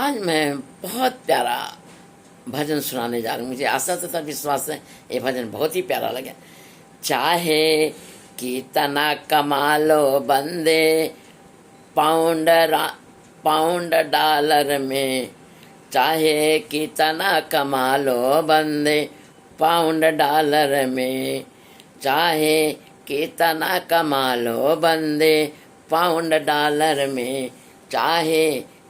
आज मैं बहुत प्यारा भजन सुनाने जा रहा हूँ। मुझे आशा तथा विश्वास है ये भजन बहुत ही प्यारा लगे। चाहे कितना कमा लो बंदे पाउंड डॉलर में, चाहे कितना कमा लो बंदे पाउंड डॉलर में, चाहे कितना कमा लो बंदे पाउंड डॉलर में, चाहे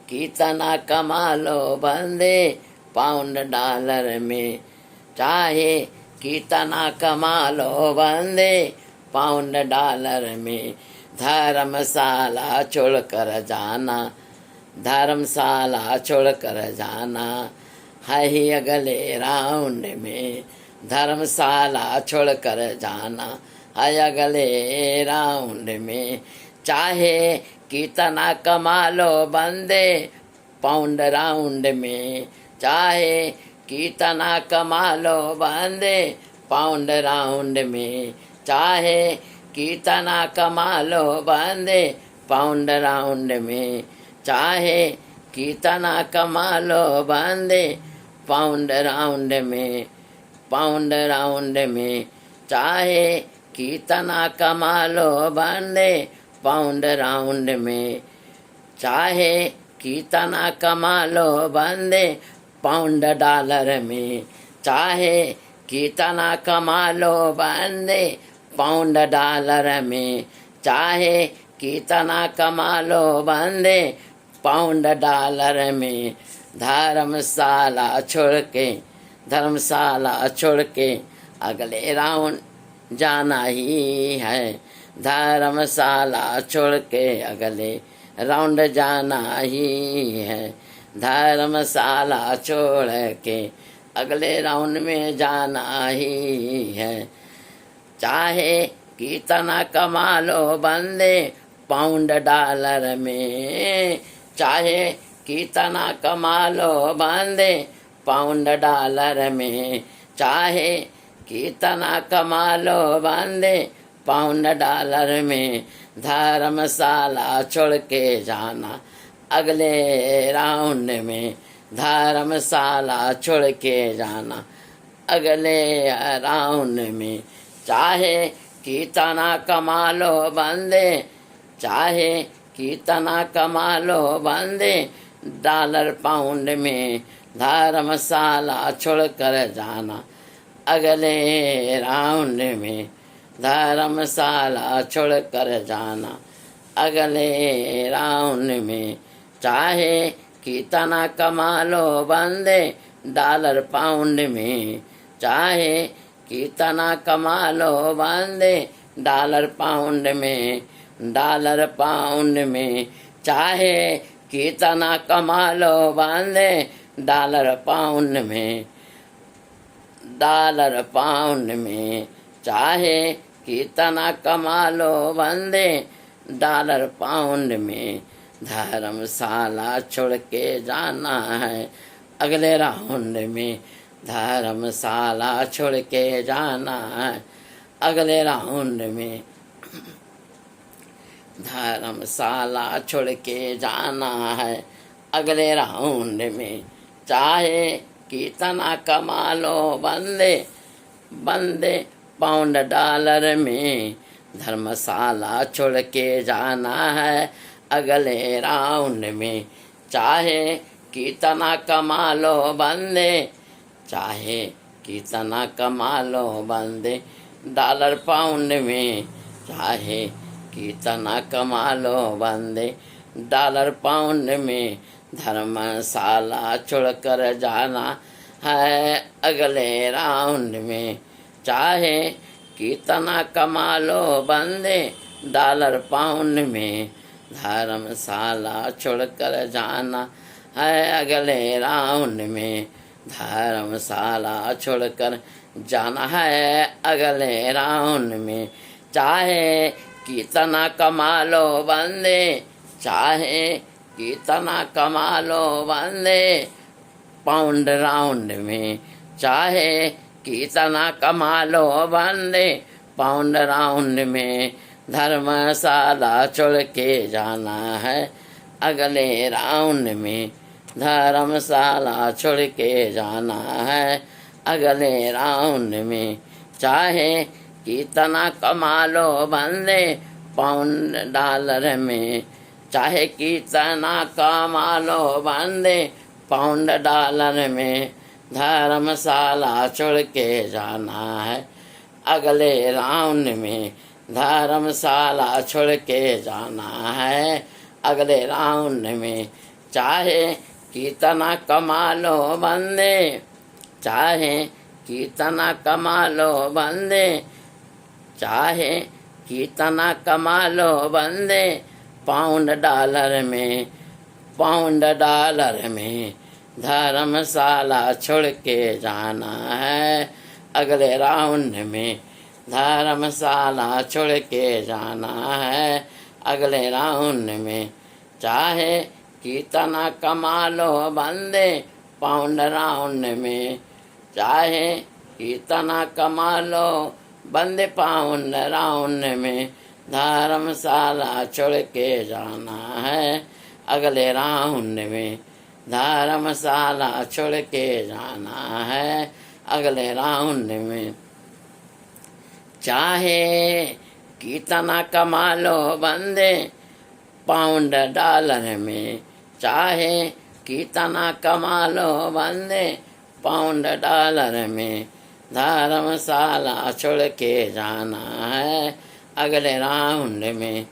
कितना कमा लो बंदे पाउंड डॉलर में, चाहे कितना कमा लो बंदे पाउंड डॉलर में। धर्मशाला छोड़कर जाना, धर्मशाला छोड़कर जाना है ही अगले राउंड में, धर्मशाला छोड़कर जाना है अगले राउंड में। चाहे कितना कमा लो बंदे पाउंड राउंड में, चाहे कितना कमा लो बंदे पाउंड राउंड में, चाहे कितना कमा लो बंदे पाउंड राउंड में, चाहे कितना कमा लो बंदे पाउंड राउंड में, पाउंड राउंड में, चाहे कितना कमा लो बंदे पाउंड राउंड में, चाहे कितना कमा लो बंदे पाउंड डॉलर में, चाहे कितना कमा लो बंदे पाउंड डॉलर में, चाहे कितना कमा लो बंदे पाउंड डॉलर में। धर्मशाला छोड़ के, धर्मशाला छोड़ के अगले राउंड जाना ही है, धर्मशाला छोड़ के अगले राउंड जाना ही है, धर्मशाला छोड़ के अगले राउंड में जाना ही है। चाहे कितना कमा लो बंदे पाउंड डॉलर में, चाहे कितना कमा लो बंदे पाउंड डॉलर में, चाहे कितना कमा लो बंदे पाउंड डॉलर में। धर्मशाला छोड़ के जाना अगले राउंड में, धर्मशाला छोड़ के जाना अगले राउंड में। चाहे कितना कमा लो बंदे, चाहे कितना कमा लो बंदे डॉलर पाउंड में, धर्मशाला छोड़ कर जाना अगले राउंड में, धर्मशाला छोड़ कर जाना अगले राउंड में। चाहे कितना कमा लो बंदे डॉलर पाउंड में, चाहे कितना कमा लो बंदे डॉलर पाउंड में, डॉलर पाउंड में, चाहे कितना कमा लो बंदे डॉलर पाउंड में, डॉलर पाउंड में, चाहे कितना कमा लो बंदे डॉलर पाउंड में। धर्मशाला छोड़ के जाना है अगले राउंड में, धर्मशाला छोड़ के जाना है अगले राउंड में, धर्मशाला छोड़ के जाना है अगले राउंड में। चाहे कितना कमा लो बंदे बंदे पाउंड डॉलर में, धर्मशाला छोड़ के जाना है अगले राउंड में। चाहे कितना कमा लो बंदे, चाहे कितना कमा लो बंदे डॉलर पाउंड में, चाहे कितना कमा लो बंदे डॉलर पाउंड में। धर्मशाला छोड़कर जाना है अगले राउंड में। चाहे कितना कमा लो बंदे डॉलर पाउंड में, धर्मशाला छोड़कर जाना है अगले राउंड में, धर्मशाला छोड़कर जाना है अगले राउंड में। चाहे कितना कमा लो बंदे, चाहे कितना कमा लो बंदे पाउंड राउंड में, चाहे कितना कमा लो बंदे पाउंड राउंड में। धर्मशाला छोड़ के जाना है अगले राउंड में, धर्मशाला छोड़ के जाना है अगले राउंड में। चाहे कितना कमा लो बंदे पाउंड डॉलर में, चाहे कितना कमा लो बंदे पाउंड डॉलर में, धर्मशाला छोड़ के जाना है अगले राउंड में। धर्मशाला छोड़ के जाना है अगले राउंड में। चाहे कितना कमा लो बंदे, चाहे कितना कमा लो बंदे, चाहे कितना कमा लो बंदे पाउंड डॉलर में, पाउंड डॉलर में, धर्मशाला छोड़ के जाना है अगले राउंड में। धर्मशाला छोड़ के जाना है अगले राउंड में। चाहे कितना कमा लो बंदे पाउंड राउंड में, चाहे कितना कमा लो बंदे पाउंड राउंड में, धर्मशाला छोड़ के जाना है अगले राउंड में। धर्मशाला छोड़ के जाना है अगले राउंड में। चाहे कितना कमा लो बंदे पाउंड डॉलर में, चाहे कितना कमा लो बंदे पाउंड डॉलर में, धर्मशाला छोड़ के जाना है अगले राउंड में।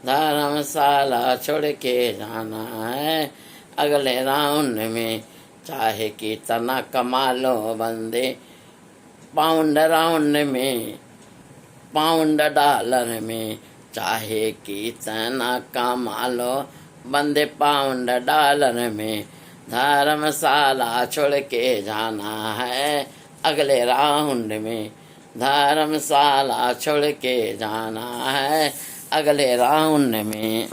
धर्मशाला छोड़ के जाना है अगले राउंड में। चाहे कितना कमा लो बंदे पाउंड राउंड में, पाउंड डॉलर में, चाहे कितना कमा लो बंदे पाउंड डॉलर में, धर्मशाला छोड़ के जाना है अगले राउंड में। धर्मशाला छोड़ के जाना है अगले राउंड में।